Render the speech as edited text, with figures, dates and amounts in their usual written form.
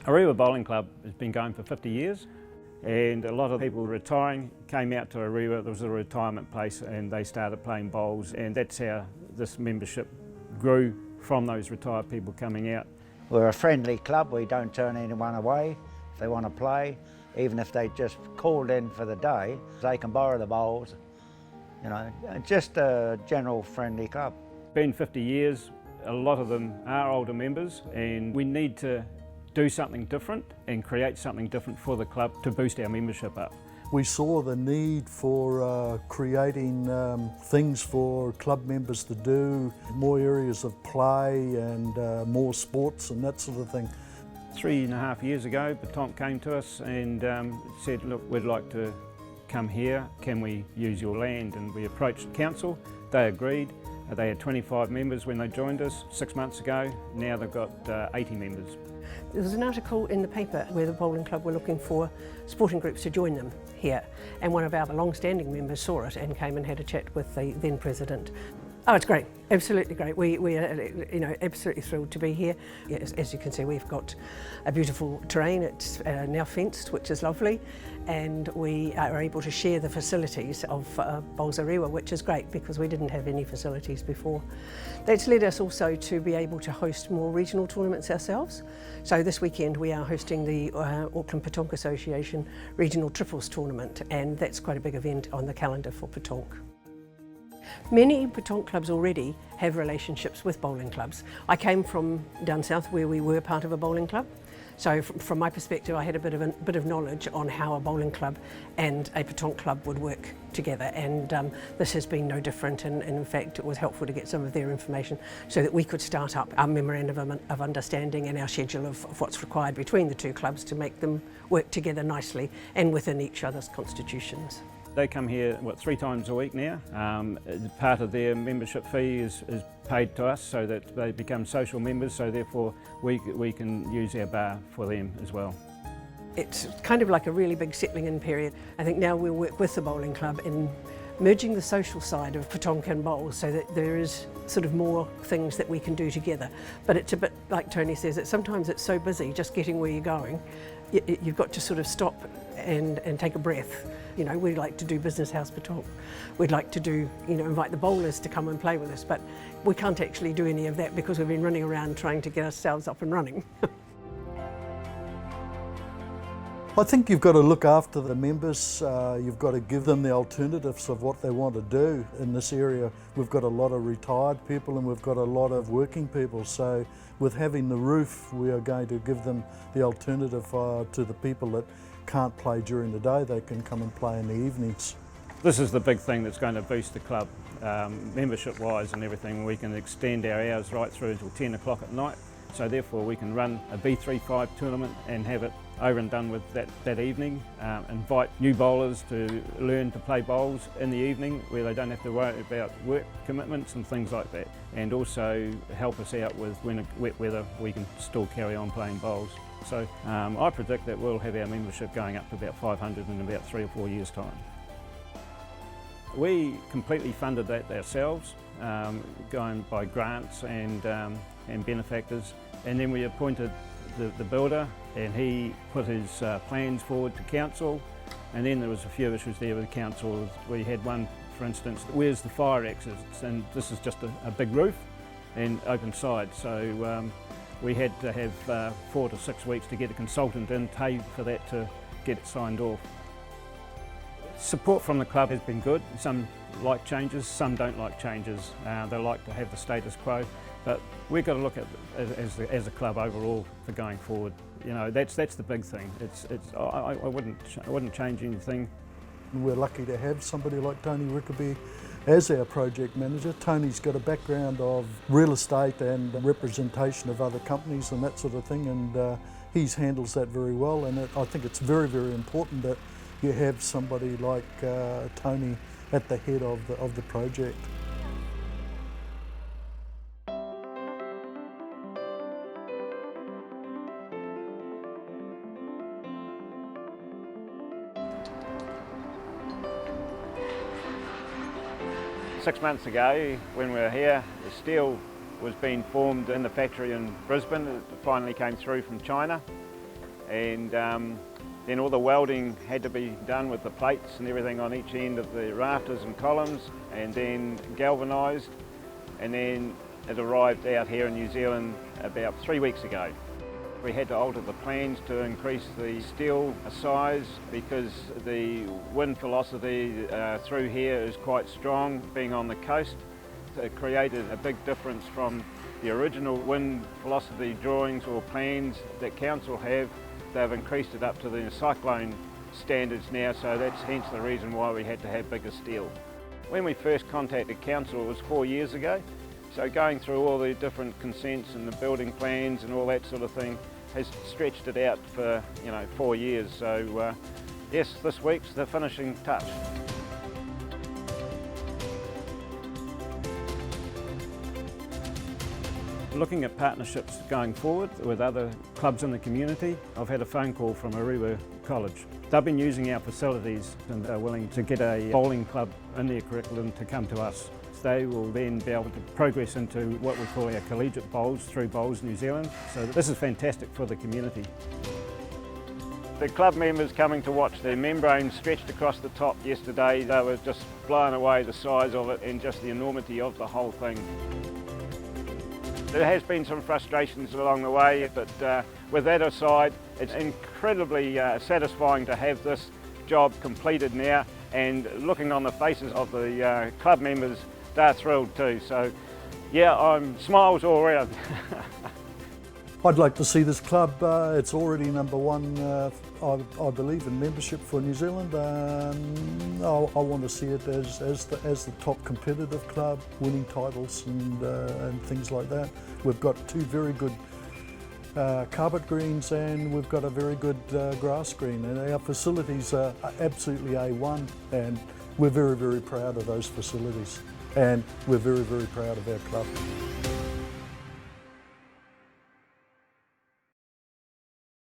Orewa Bowling Club has been going for 50 years and a lot of people retiring came out to Orewa. There was a retirement place and they started playing bowls, and that's how this membership grew, from those retired people coming out. We're a friendly club, we don't turn anyone away. If they want to play, even if they just called in for the day, they can borrow the bowls. You know, just a general friendly club. Been 50 years, a lot of them are older members, and we need to do something different and create something different for the club to boost our membership up. We saw the need for creating things for club members to do, more areas of play and more sports and that sort of thing. 3.5 years ago, Petanque came to us and said, look, we'd like to come here, can we use your land? And we approached council, they agreed. They had 25 members when they joined us 6 months ago. Now they've got 80 members. There was an article in the paper where the bowling club were looking for sporting groups to join them here, and one of our long-standing members saw it and came and had a chat with the then president. Oh, it's great, absolutely great. We are absolutely thrilled to be here. Yes, as you can see, we've got a beautiful terrain. It's now fenced, which is lovely, and we are able to share the facilities of Bowls Orewa, which is great because we didn't have any facilities before. That's led us also to be able to host more regional tournaments ourselves. So this weekend we are hosting the Auckland Petanque Association Regional Triples Tournament, and that's quite a big event on the calendar for Petanque. Many Petanque clubs already have relationships with bowling clubs. I came from down south where we were part of a bowling club. So from my perspective, I had a bit of knowledge on how a bowling club and a Petanque club would work together, and this has been no different, and in fact it was helpful to get some of their information so that we could start up our memorandum of understanding and our schedule of what's required between the two clubs to make them work together nicely and within each other's constitutions. They come here, 3 times a week now. Part of their membership fee is paid to us so that they become social members, so therefore we can use our bar for them as well. It's kind of like a really big settling in period. I think now we'll work with the bowling club in merging the social side of Petanque and bowls so that there is sort of more things that we can do together. But it's a bit like Tony says, that sometimes it's so busy just getting where you're going, you've got to sort of stop and take a breath. You know, we like to do Business House Petanque. We'd like to do, invite the bowlers to come and play with us, but we can't actually do any of that because we've been running around trying to get ourselves up and running. I think you've got to look after the members, you've got to give them the alternatives of what they want to do. In this area we've got a lot of retired people and we've got a lot of working people, so with having the roof we are going to give them the alternative to the people that can't play during the day. They can come and play in the evenings. This is the big thing that's going to boost the club, membership wise and everything. We can extend our hours right through until 10 o'clock at night, so therefore we can run a B35 tournament and have it over and done with that evening. Invite new bowlers to learn to play bowls in the evening where they don't have to worry about work commitments and things like that, and also help us out with when it's wet weather we can still carry on playing bowls. So I predict that we'll have our membership going up to about 500 in about 3 or 4 years' time. We completely funded that ourselves, going by grants and benefactors, and then we appointed the builder, and he put his plans forward to council, and then there was a few issues there with council. We had one, for instance, where's the fire exits, and this is just a big roof and open side, so we had to have 4 to 6 weeks to get a consultant in, pay for that to get it signed off. Support from the club has been good. Some like changes, some don't like changes. They like to have the status quo, but we've got to look at it as a club overall for going forward. That's the big thing. I wouldn't change anything. We're lucky to have somebody like Tony Rickerby as our project manager. Tony's got a background of real estate and representation of other companies and that sort of thing, and he handles that very well, and I think it's very, very important that you have somebody like Tony at the head of the project. Six months ago, when we were here, the steel was being formed in the factory in Brisbane. It finally came through from China, and then all the welding had to be done with the plates and everything on each end of the rafters and columns, and then galvanised, and then it arrived out here in New Zealand about 3 weeks ago. We had to alter the plans to increase the steel size because the wind velocity through here is quite strong, being on the coast. It created a big difference from the original wind velocity drawings or plans that council have. They've increased it up to the cyclone standards now, so that's hence the reason why we had to have bigger steel. When we first contacted council, it was 4 years ago. So going through all the different consents and the building plans and all that sort of thing has stretched it out for 4 years. So yes, this week's the finishing touch. Looking at partnerships going forward with other clubs in the community, I've had a phone call from Orewa College. They've been using our facilities and are willing to get a bowling club in their curriculum to come to us. They will then be able to progress into what we call our collegiate bowls through Bowls New Zealand. So this is fantastic for the community. The club members coming to watch their membrane stretched across the top yesterday, they were just blown away the size of it and just the enormity of the whole thing. There has been some frustrations along the way, but with that aside, it's incredibly satisfying to have this job completed now, and looking on the faces of the club members, they're thrilled too. So yeah, I'm smiles all around. I'd like to see this club, it's already number one, I believe, in membership for New Zealand. I want to see it as the top competitive club, winning titles and things like that. We've got two very good carpet greens, and we've got a very good grass green, and our facilities are absolutely A1, and we're very, very proud of those facilities, and we're very, very proud of our club.